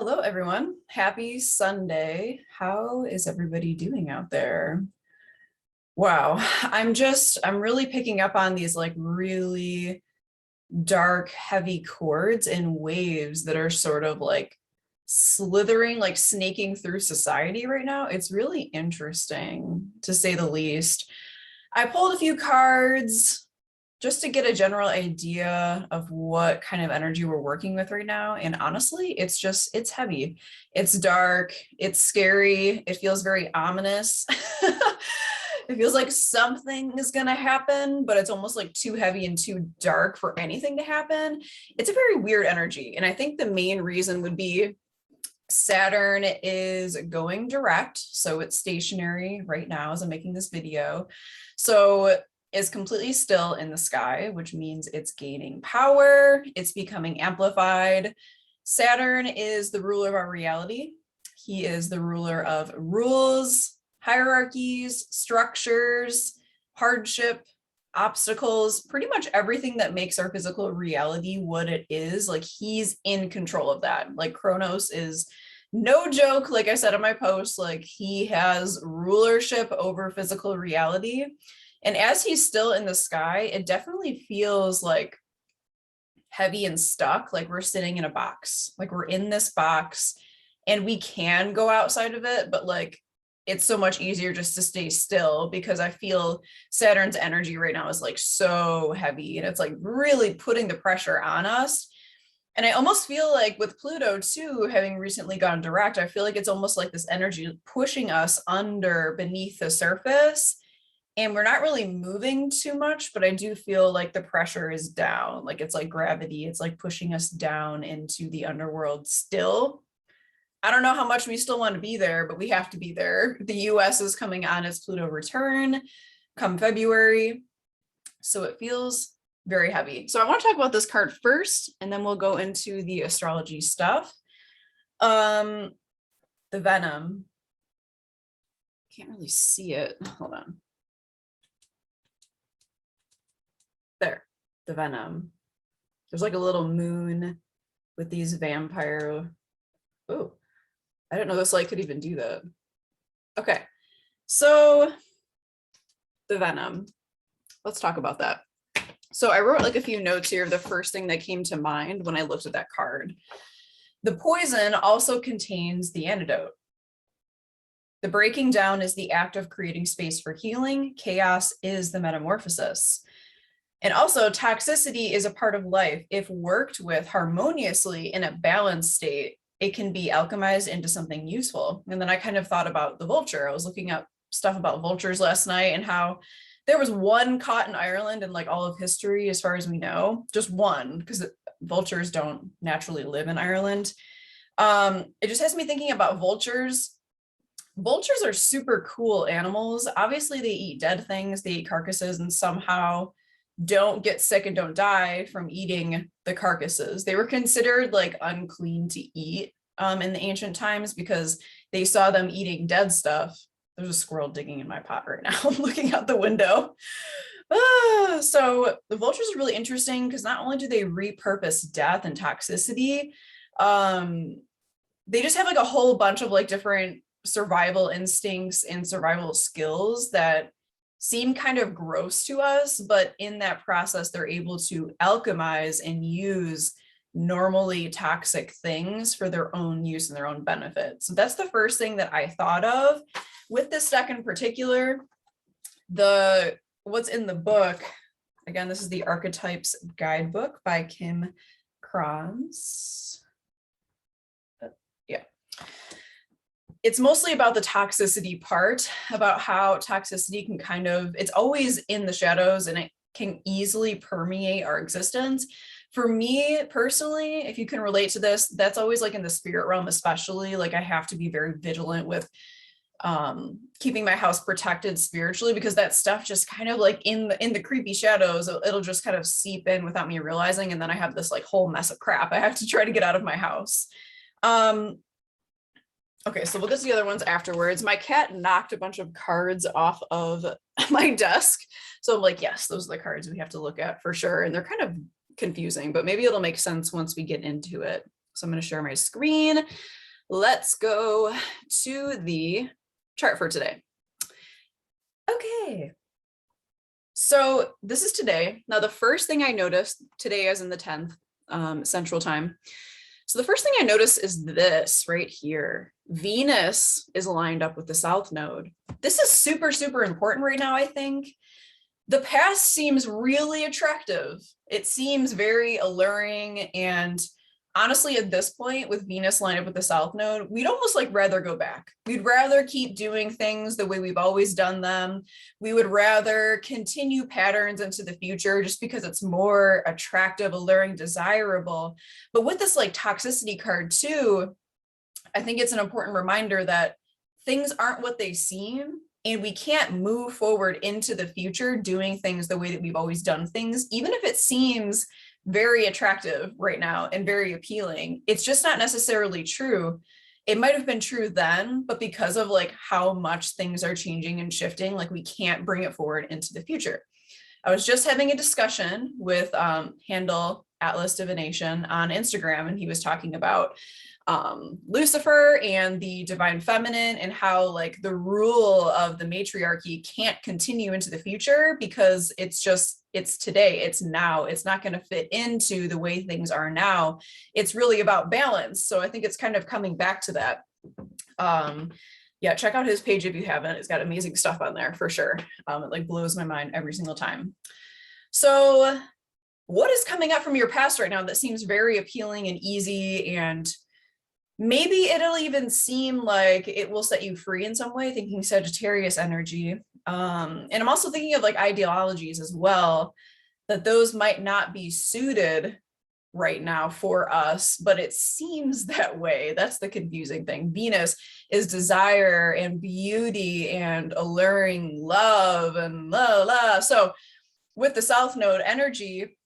Hello, everyone. Happy Sunday. How is everybody doing out there? Wow, I'm really picking up on these like really dark, heavy chords and waves that are sort of like slithering, like snaking through society right now. It's really interesting to say the least. I pulled a few cards just to get a general idea of what kind of energy we're working with right now. And honestly, it's heavy. It's dark. It's scary. It feels very ominous. It feels like something is going to happen, but it's almost like too heavy and too dark for anything to happen. It's a very weird energy. And I think the main reason would be Saturn is going direct. So it's stationary right now as I'm making this video. So is completely still in the sky, which means it's gaining power, it's becoming amplified. Saturn is the ruler of our reality. He is the ruler of rules, hierarchies, structures, hardship, obstacles, pretty much everything that makes our physical reality what it is. Like he's in control of that. Like Kronos is no joke. Like I said in my post, like he has rulership over physical reality. And as he's still in the sky, it definitely feels like heavy and stuck, like we're sitting in a box, like we're in this box and we can go outside of it, but like it's so much easier just to stay still because I feel Saturn's energy right now is like so heavy and it's like really putting the pressure on us. And I almost feel like with Pluto too, having recently gone direct, I feel like it's almost like this energy pushing us under beneath the surface. And we're not really moving too much, but I do feel like the pressure is down. Like it's like gravity. It's like pushing us down into the underworld still. I don't know how much we still want to be there, but we have to be there. The US is coming on its Pluto return come February. So it feels very heavy. So I want to talk about this card first, and then we'll go into the astrology stuff. The Venom. Can't really see it. Hold on. There, the Venom. There's like a little moon with these vampire. Oh, I didn't know this light could even do that. Okay, so the Venom. Let's talk about that. So I wrote like a few notes here. The first thing that came to mind when I looked at that card. The poison also contains the antidote. The breaking down is the act of creating space for healing. Chaos is the metamorphosis. And also toxicity is a part of life. If worked with harmoniously in a balanced state, it can be alchemized into something useful. And then I kind of thought about the vulture. I was looking up stuff about vultures last night and how there was one caught in Ireland in like all of history, as far as we know, just one, because vultures don't naturally live in Ireland. It just has me thinking about vultures. Vultures are super cool animals. Obviously they eat dead things, they eat carcasses, and somehow don't get sick and don't die from eating the carcasses. They were considered like unclean to eat in the ancient times because they saw them eating dead stuff. There's a squirrel digging in my pot right now. I'm looking out the window. So the vultures are really interesting because not only do they repurpose death and toxicity, they just have like a whole bunch of like different survival instincts and survival skills that seem kind of gross to us, but in that process, they're able to alchemize and use normally toxic things for their own use and their own benefit. So that's the first thing that I thought of. With this deck in particular, what's in the book, again, this is the Archetypes guidebook by Kim Krans. Yeah. It's mostly about the toxicity part, about how toxicity can kind of, it's always in the shadows and it can easily permeate our existence. For me personally, if you can relate to this, that's always like in the spirit realm, especially like I have to be very vigilant with keeping my house protected spiritually, because that stuff just kind of like in the creepy shadows, it'll just kind of seep in without me realizing. And then I have this like whole mess of crap I have to try to get out of my house. Okay, so we'll get to the other ones afterwards. My cat knocked a bunch of cards off of my desk. So I'm like, yes, those are the cards we have to look at for sure. And they're kind of confusing, but maybe it'll make sense once we get into it. So I'm going to share my screen. Let's go to the chart for today. Okay. So this is today. Now, the first thing I noticed today is in the 10th Central Time. So the first thing I notice is this right here. Venus is lined up with the South Node. This is super, super important right now, I think. The past seems really attractive. It seems very alluring. And honestly, at this point, with Venus lined up with the South Node, we'd almost like rather go back. We'd rather keep doing things the way we've always done them. We would rather continue patterns into the future just because it's more attractive, alluring, desirable. But with this like toxicity card too, I think it's an important reminder that things aren't what they seem. And we can't move forward into the future doing things the way that we've always done things, even if it seems very attractive right now and very appealing. It's just not necessarily true. It might have been true then, but because of like how much things are changing and shifting, like we can't bring it forward into the future. I was just having a discussion with handle Atlas Divination on Instagram, and he was talking about Lucifer and the divine feminine and how like the rule of the matriarchy can't continue into the future because it's today, it's now, it's not going to fit into the way things are now. It's really about balance. So I think it's kind of coming back to that. Yeah, check out his page if you haven't. It's got amazing stuff on there for sure. It like blows my mind every single time. So what is coming up from your past right now that seems very appealing and easy, and maybe it'll even seem like it will set you free in some way, thinking Sagittarius energy. And I'm also thinking of like ideologies as well, that those might not be suited right now for us, but it seems that way. That's the confusing thing. Venus is desire and beauty and alluring love and la la. So with the South Node energy,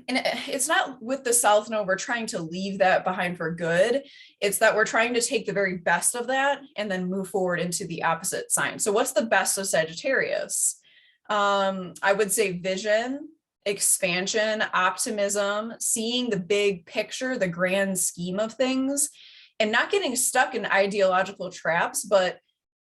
and it's not with the South Node, we're trying to leave that behind for good. It's that we're trying to take the very best of that and then move forward into the opposite sign. So what's the best of Sagittarius? I would say vision, expansion, optimism, seeing the big picture, the grand scheme of things, and not getting stuck in ideological traps, but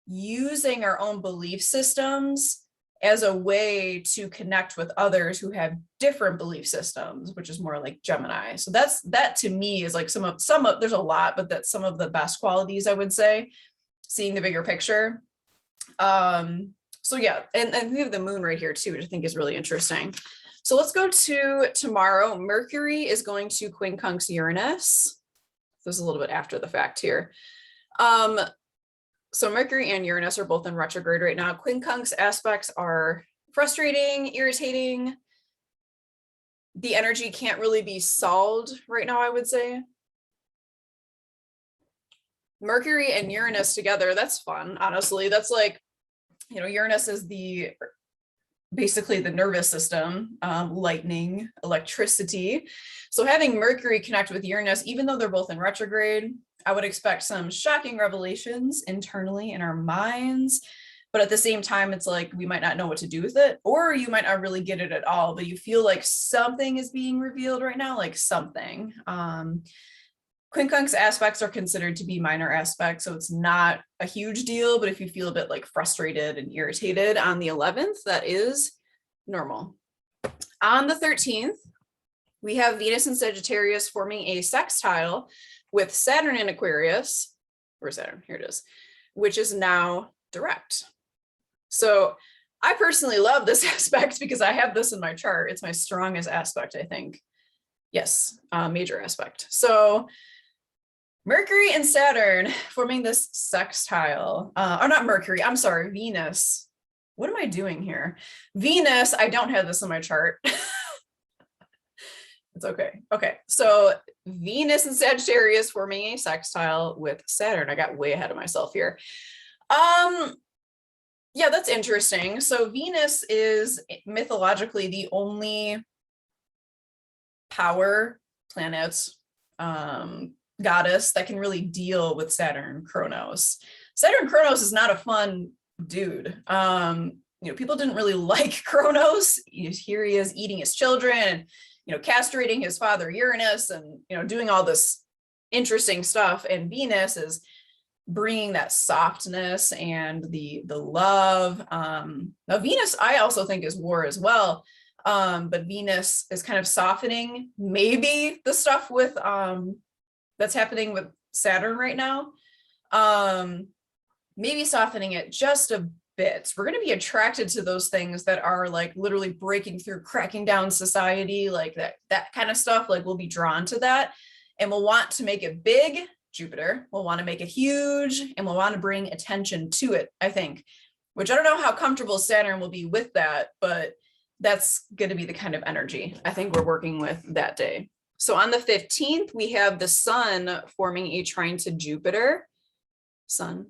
using our own belief systems as a way to connect with others who have different belief systems, which is more like Gemini. So that to me is like some of, there's a lot, but that's some of the best qualities, I would say, seeing the bigger picture. So yeah, and we have the moon right here too, which I think is really interesting. So let's go to tomorrow. Mercury is going to quincunx Uranus. This is a little bit after the fact here. So Mercury and Uranus are both in retrograde right now. Quincunx aspects are frustrating, irritating. The energy can't really be solved right now, I would say. Mercury and Uranus together, that's fun, honestly. That's like, you know, Uranus is basically the nervous system, lightning, electricity. So having Mercury connect with Uranus, even though they're both in retrograde, I would expect some shocking revelations internally in our minds. But at the same time, it's like we might not know what to do with it, or you might not really get it at all, but you feel like something is being revealed right now, like something. Quincunx aspects are considered to be minor aspects, so it's not a huge deal, but if you feel a bit like frustrated and irritated on the 11th, that is normal. On the 13th, we have Venus and Sagittarius forming a sextile with Saturn in Aquarius, or Saturn, here it is, which is now direct. So I personally love this aspect because I have this in my chart. It's my strongest aspect, I think. Yes, major aspect. So Mercury and Saturn forming this sextile, or not Mercury, I'm sorry, Venus. What am I doing here? Venus, I don't have this in my chart. It's okay. Okay, so Venus and Sagittarius forming a sextile with Saturn. I got way ahead of myself here. Yeah, that's interesting. So Venus is mythologically the only power planet, goddess that can really deal with Saturn Kronos. Saturn Kronos is not a fun dude. You know, people didn't really like Kronos. Here he is eating his children, you know, castrating his father Uranus, and you know, doing all this interesting stuff. And Venus is bringing that softness and the love. Now Venus, I also think is war as well. But Venus is kind of softening maybe the stuff with that's happening with Saturn right now. Maybe softening it just a bit. We're going to be attracted to those things that are like literally breaking through, cracking down society, like that kind of stuff. Like we'll be drawn to that, and we'll want to make it big. Jupiter will want to make it huge, and we'll want to bring attention to it, I think, which I don't know how comfortable Saturn will be with that, but that's going to be the kind of energy I think we're working with that day. So on the 15th, we have the sun forming a trine to Jupiter. Sun,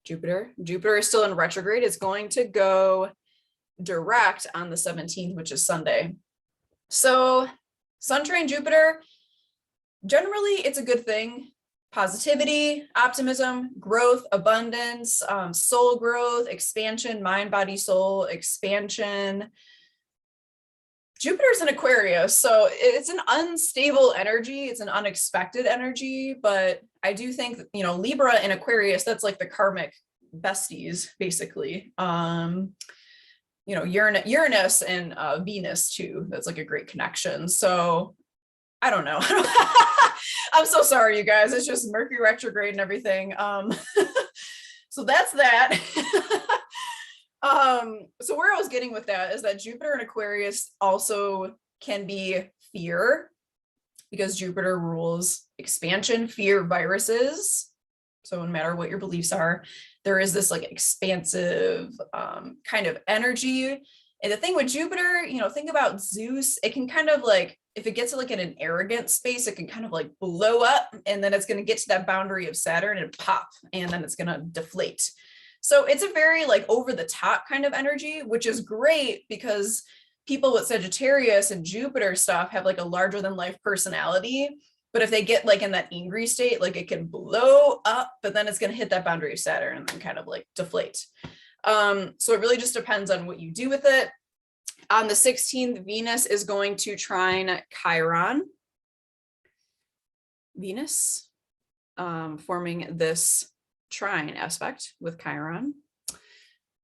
Jupiter. Jupiter is still in retrograde. It's going to go direct on the 17th, which is Sunday. So sun trine Jupiter, generally it's a good thing. Positivity, optimism, growth, abundance, soul growth, expansion, mind, body, soul, expansion. Jupiter's in Aquarius, so it's an unstable energy. It's an unexpected energy, but I do think, you know, Libra and Aquarius, that's like the karmic besties, basically. You know, Uranus and Venus too. That's like a great connection. So I don't know. I'm so sorry, you guys. It's just Mercury retrograde and everything. So that's that. So where I was getting with that is that Jupiter and Aquarius also can be fear, because Jupiter rules expansion, fear, viruses. So no matter what your beliefs are, there is this like expansive kind of energy. And the thing with Jupiter, you know, think about Zeus. It can kind of like, if it gets like in an arrogant space, it can kind of like blow up, and then it's going to get to that boundary of Saturn and pop, and then it's going to deflate. So it's a very like over the top kind of energy, which is great because people with Sagittarius and Jupiter stuff have like a larger than life personality. But if they get like in that angry state, like it can blow up, but then it's going to hit that boundary of Saturn and then kind of like deflate. So it really just depends on what you do with it. On the 16th, Venus is going to trine Chiron. Venus forming this trine aspect with Chiron.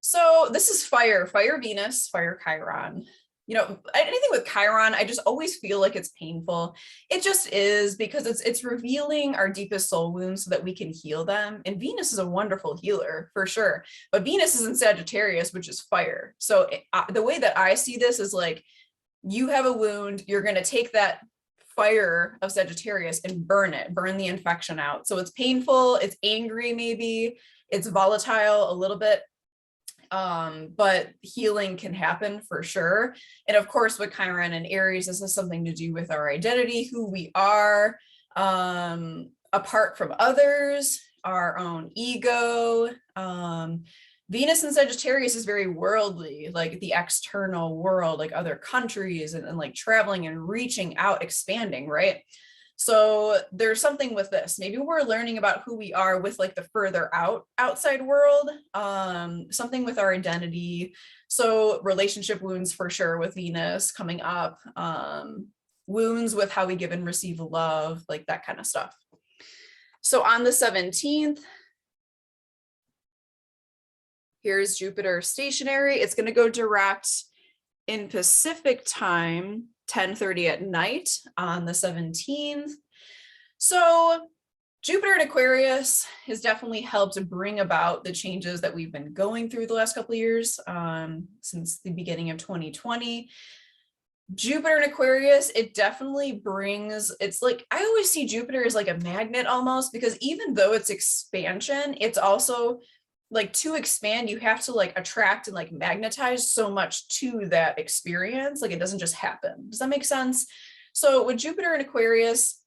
So this is fire Venus, fire Chiron. You know, anything with Chiron, I just always feel like it's painful. It just is, because it's revealing our deepest soul wounds so that we can heal them. And Venus is a wonderful healer for sure. But Venus is in Sagittarius, which is fire. So the way that I see this is like, you have a wound, you're going to take that fire of Sagittarius and burn the infection out. So it's painful, it's angry, maybe it's volatile a little bit. But healing can happen for sure. And of course, with Chiron and Aries, this has something to do with our identity, who we are, apart from others, our own ego. Venus in Sagittarius is very worldly, like the external world, like other countries and like traveling and reaching out, expanding, right? So there's something with this. Maybe we're learning about who we are with like the further outside world, something with our identity. So relationship wounds for sure with Venus coming up, wounds with how we give and receive love, like that kind of stuff. So on the 17th, here's Jupiter stationary. It's going to go direct in Pacific time, 10:30 at night on the 17th. So Jupiter in Aquarius has definitely helped to bring about the changes that we've been going through the last couple of years, since the beginning of 2020. Jupiter in Aquarius, it definitely brings, it's like, I always see Jupiter as like a magnet almost, because even though it's expansion, it's also like, to expand, you have to like attract and like magnetize so much to that experience. Like it doesn't just happen. Does that make sense? So with Jupiter in Aquarius,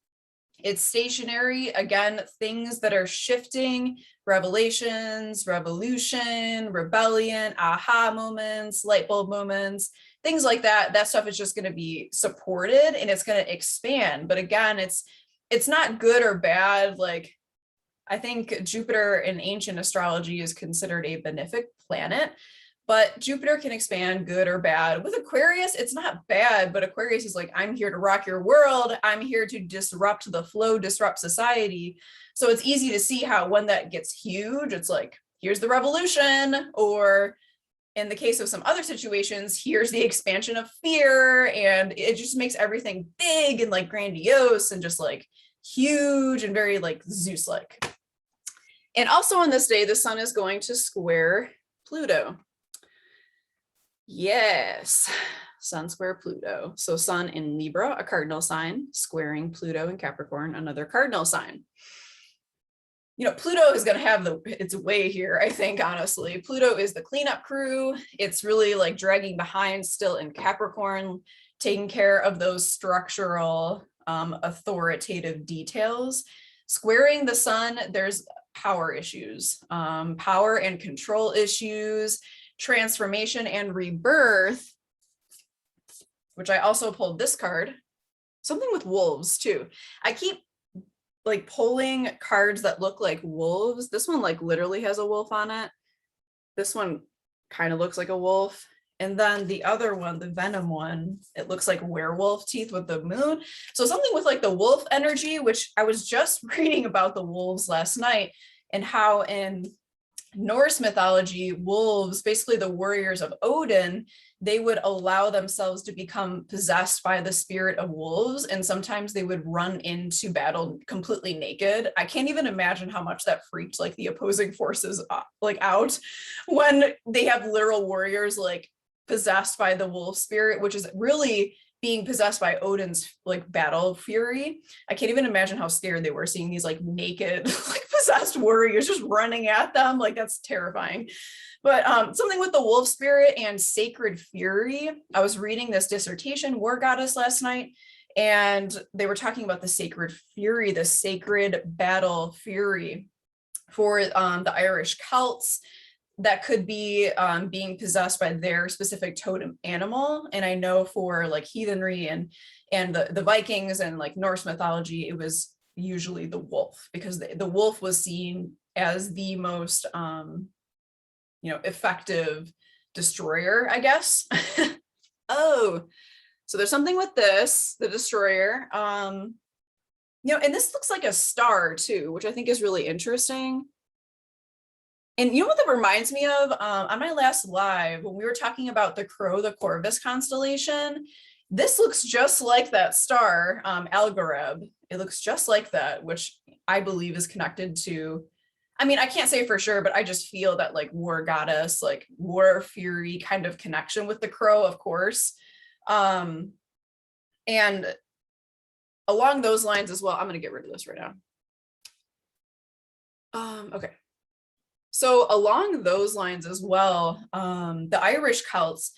it's stationary. Again, things that are shifting, revelations, revolution, rebellion, aha moments, light bulb moments, things like that. That stuff is just going to be supported and it's going to expand. But again, it's not good or bad. Like, I think Jupiter in ancient astrology is considered a benefic planet, but Jupiter can expand, good or bad. With Aquarius, it's not bad, but Aquarius is like, I'm here to rock your world. I'm here to disrupt the flow, disrupt society. So it's easy to see how when that gets huge, it's like, here's the revolution, or in the case of some other situations, here's the expansion of fear, and it just makes everything big and like grandiose and just like huge and very like Zeus-like. And also on this day, the sun is going to square Pluto. Yes, sun square Pluto. So sun in Libra, a cardinal sign, squaring Pluto in Capricorn, another cardinal sign. You know, Pluto is going to have its way here, I think, honestly. Pluto is the cleanup crew. It's really like dragging behind still in Capricorn, taking care of those structural, authoritative details. Squaring the sun, there's power issues, power and control issues, transformation and rebirth, which I also pulled this card, something with wolves too. I keep like pulling cards that look like wolves. This one like literally has a wolf on it. This one kind of looks like a wolf. And then the other one, the venom one, it looks like werewolf teeth with the moon. So something with like the wolf energy, which I was just reading about the wolves last night, and how in Norse mythology, wolves, basically the warriors of Odin, they would allow themselves to become possessed by the spirit of wolves. And sometimes they would run into battle completely naked. I can't even imagine how much that freaked like the opposing forces like out when they have literal warriors like possessed by the wolf spirit, which is really being possessed by Odin's like battle fury. I can't even imagine how scared they were seeing these like naked, like possessed warriors just running at them. Like that's terrifying. But something with the wolf spirit and sacred fury. I was reading this dissertation, War Goddess, last night, and they were talking about the sacred fury, the sacred battle fury for the Irish Celts that could be being possessed by their specific totem animal. And I know for like heathenry and the Vikings and like Norse mythology, it was usually the wolf, because the wolf was seen as the most effective destroyer, I guess. Oh, so there's something with this, the destroyer. And this looks like a star too, which I think is really interesting. And you know what that reminds me of? On my last live, when we were talking about the Crow, the Corvus constellation, this looks just like that star, Algoreb. It looks just like that, which I believe is connected to, I mean, I can't say for sure, but I just feel that like war goddess, like war fury kind of connection with the crow, of course. And along those lines as well, I'm going to get rid of this right now. Okay. So along those lines as well, the Irish Celts,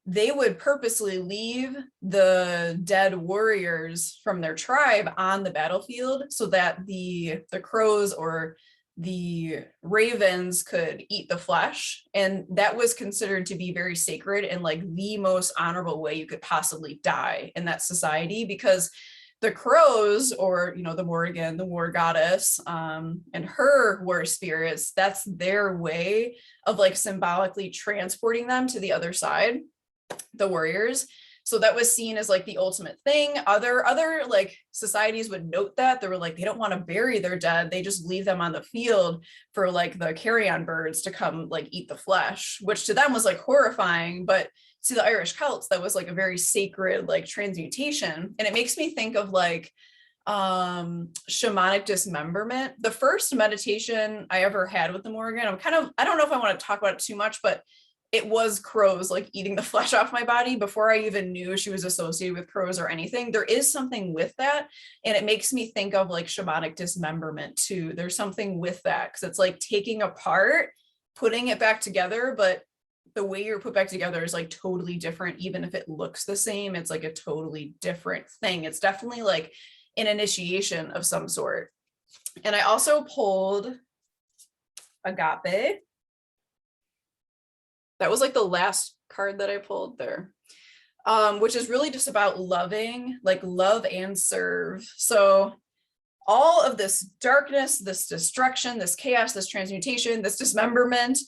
they would purposely leave the dead warriors from their tribe on the battlefield so that the crows or the ravens could eat the flesh. And that was considered to be very sacred and like the most honorable way you could possibly die in that society, because the crows, or the Morrigan, the war goddess, and her war spirits, that's their way of like symbolically transporting them to the other side, the warriors. So that was seen as like the ultimate thing. Other like societies would note that they were like, they don't want to bury their dead, they just leave them on the field for like the carrion birds to come like eat the flesh, which to them was like horrifying. But to the Irish Celts, that was like a very sacred like transmutation. And it makes me think of like shamanic dismemberment. The first meditation I ever had with the Morrigan, I don't know if I want to talk about it too much, but it was crows like eating the flesh off my body before I even knew she was associated with crows or anything. There is something with that. And it makes me think of like shamanic dismemberment too. There's something with that, because it's like taking apart, putting it back together, but the way you're put back together is like totally different. Even if it looks the same, it's like a totally different thing. It's definitely like an initiation of some sort. And I also pulled Agape. That was like the last card that I pulled there, which is really just about loving, like love and serve. So all of this darkness, this destruction, this chaos, this transmutation, this dismemberment,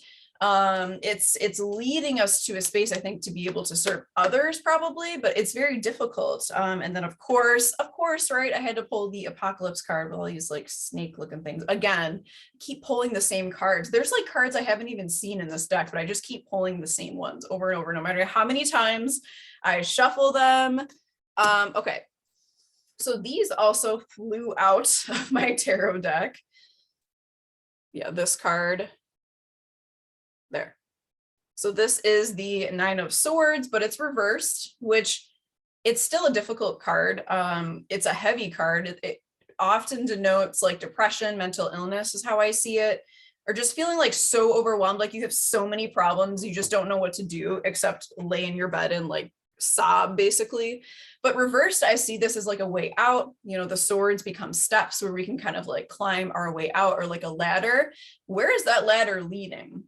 It's leading us to a space, I think, to be able to serve others probably, but it's very difficult. And then of course, right, I had to pull the apocalypse card with all these like snake looking things. Again, keep pulling the same cards. There's like cards I haven't even seen in this deck, but I just keep pulling the same ones over and over, no matter how many times I shuffle them. Okay. So these also flew out of my tarot deck. Yeah, this card there. So this is the Nine of Swords, but it's reversed, which it's still a difficult card. It's a heavy card. It often denotes like depression, mental illness is how I see it, or just feeling like so overwhelmed, like you have so many problems, you just don't know what to do except lay in your bed and like sob basically. But reversed, I see this as like a way out. You know, the swords become steps where we can kind of like climb our way out, or like a ladder. Where is that ladder leading?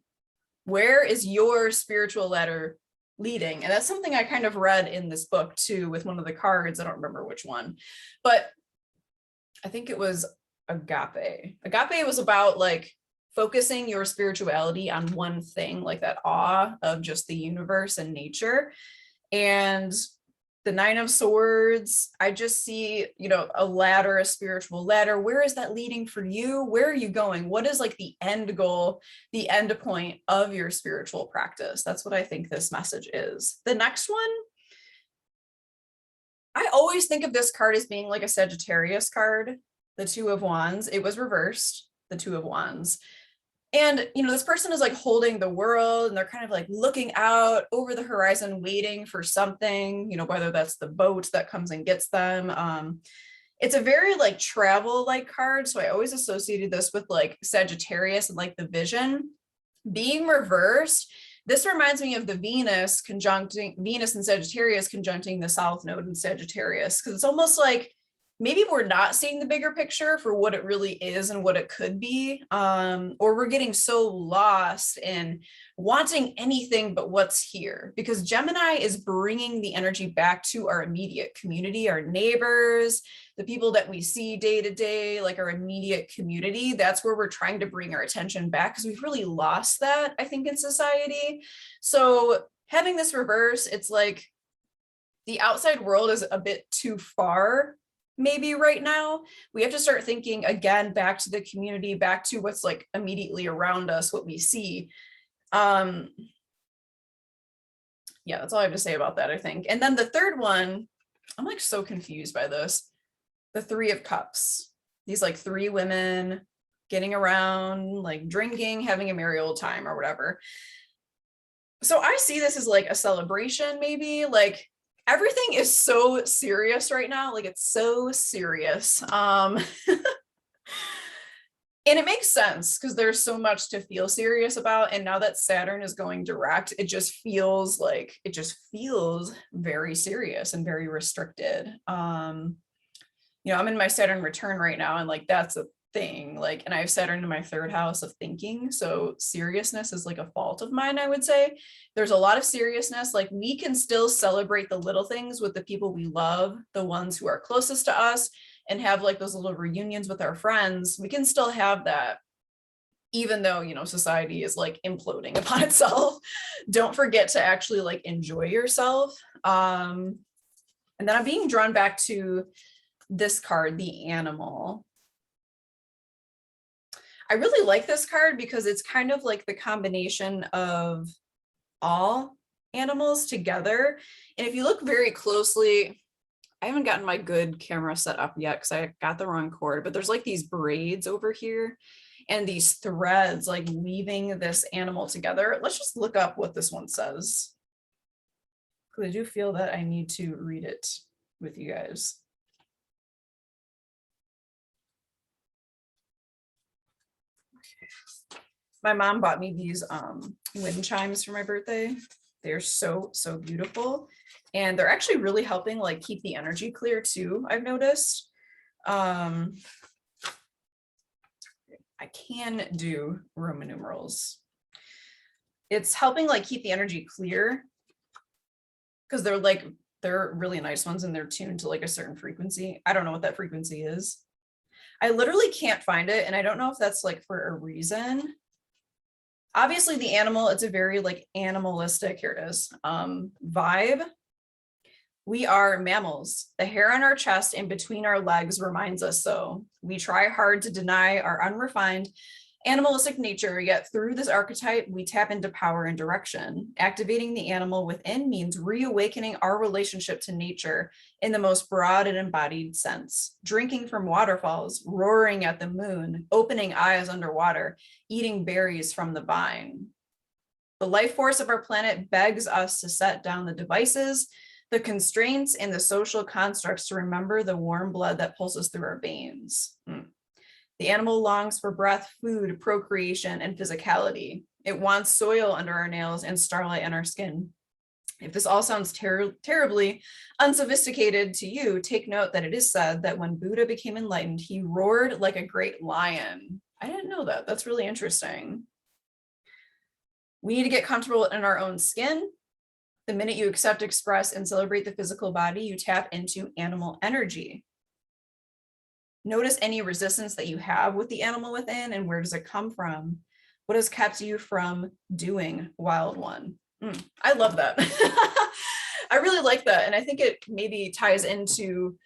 Where is your spiritual ladder leading? And that's something I kind of read in this book too, with one of the cards. I don't remember which one, but I think it was Agape. Agape was about like focusing your spirituality on one thing, like that awe of just the universe and nature. And the Nine of Swords, I just see, you know, a ladder, a spiritual ladder. Where is that leading for you? Where are you going? What is like the end goal, the end point of your spiritual practice? That's what I think this message is. The next one, I always think of this card as being like a Sagittarius card, the Two of Wands. It was reversed, the Two of Wands. And, you know, this person is like holding the world and they're kind of like looking out over the horizon, waiting for something, you know, whether that's the boat that comes and gets them. It's a very like travel like card. So I always associated this with like Sagittarius and like the vision being reversed. This reminds me of the Venus and Sagittarius conjuncting the South Node in Sagittarius, because it's almost like maybe we're not seeing the bigger picture for what it really is and what it could be, or we're getting so lost in wanting anything but what's here, because Gemini is bringing the energy back to our immediate community, our neighbors, the people that we see day to day, like our immediate community. That's where we're trying to bring our attention back, because we've really lost that, I think, in society. So having this reverse, it's like the outside world is a bit too far maybe right now. We have to start thinking again back to the community, back to what's like immediately around us, what we see. Yeah, that's all I have to say about that, I think. And then the third one, I'm like so confused by this. The Three of Cups. These like three women getting around, like drinking, having a merry old time or whatever. So I see this as like a celebration, maybe like everything is so serious right now. Like it's so serious. And it makes sense because there's so much to feel serious about. And now that Saturn is going direct, it just feels very serious and very restricted. You know, I'm in my Saturn return right now, and like that's a thing, like, and I have Saturn in my third house of thinking, so seriousness is like a fault of mine. I would say there's a lot of seriousness. Like we can still celebrate the little things with the people we love, the ones who are closest to us, and have like those little reunions with our friends. We can still have that even though, you know, society is like imploding upon itself. Don't forget to actually like enjoy yourself. And then I'm being drawn back to this card, the Animal. I really like this card because it's kind of like the combination of all animals together. And if you look very closely, I haven't gotten my good camera set up yet because I got the wrong cord, but there's like these braids over here and these threads like weaving this animal together. Let's just look up what this one says, because I do feel that I need to read it with you guys. My mom bought me these wind chimes for my birthday. They're so beautiful, and they're actually really helping like keep the energy clear too, I've noticed. I can do Roman numerals. It's helping like keep the energy clear because they're really nice ones and they're tuned to like a certain frequency. I don't know what that frequency is. I literally can't find it, and I don't know if that's like for a reason. Obviously the animal, it's a very like animalistic, here it is, vibe. We are mammals. The hair on our chest and between our legs reminds us so. We try hard to deny our unrefined, animalistic nature, yet through this archetype, we tap into power and direction. Activating the animal within means reawakening our relationship to nature in the most broad and embodied sense. Drinking from waterfalls, roaring at the moon, opening eyes underwater, eating berries from the vine. The life force of our planet begs us to set down the devices, the constraints, and the social constructs to remember the warm blood that pulses through our veins. The animal longs for breath, food, procreation, and physicality. It wants soil under our nails and starlight on our skin. If this all sounds terribly unsophisticated to you, take note that it is said that when Buddha became enlightened, he roared like a great lion. I didn't know that. That's really interesting. We need to get comfortable in our own skin. The minute you accept, express, and celebrate the physical body, you tap into animal energy. Notice any resistance that you have with the animal within, and where does it come from? What has kept you from doing wild one? I love that. I really like that. And I think it maybe ties into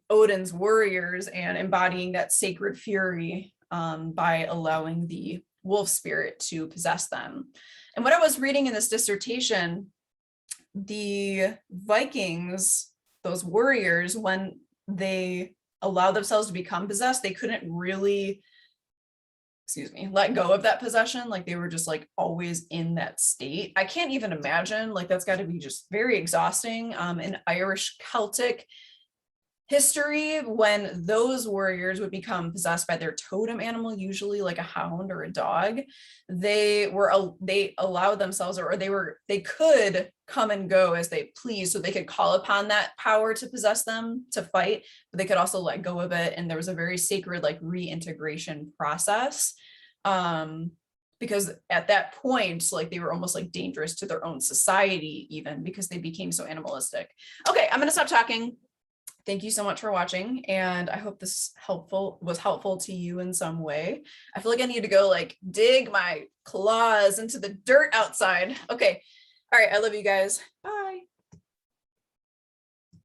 Odin's warriors and embodying that sacred fury by allowing the wolf spirit to possess them. And what I was reading in this dissertation, the Vikings, those warriors, when they allow themselves to become possessed, they couldn't really, let go of that possession. Like they were just like always in that state. I can't even imagine, like that's got to be just very exhausting. In Irish Celtic history, when those warriors would become possessed by their totem animal, usually like a hound or a dog, they allowed themselves, or they could come and go as they please. So they could call upon that power to possess them to fight, but they could also let go of it. And there was a very sacred like reintegration process. Because at that point, like they were almost like dangerous to their own society, even because they became so animalistic. Okay, I'm gonna stop talking. Thank you so much for watching, and I hope this was helpful to you in some way. I feel like I need to go like dig my claws into the dirt outside. Okay, all right, I love you guys. Bye.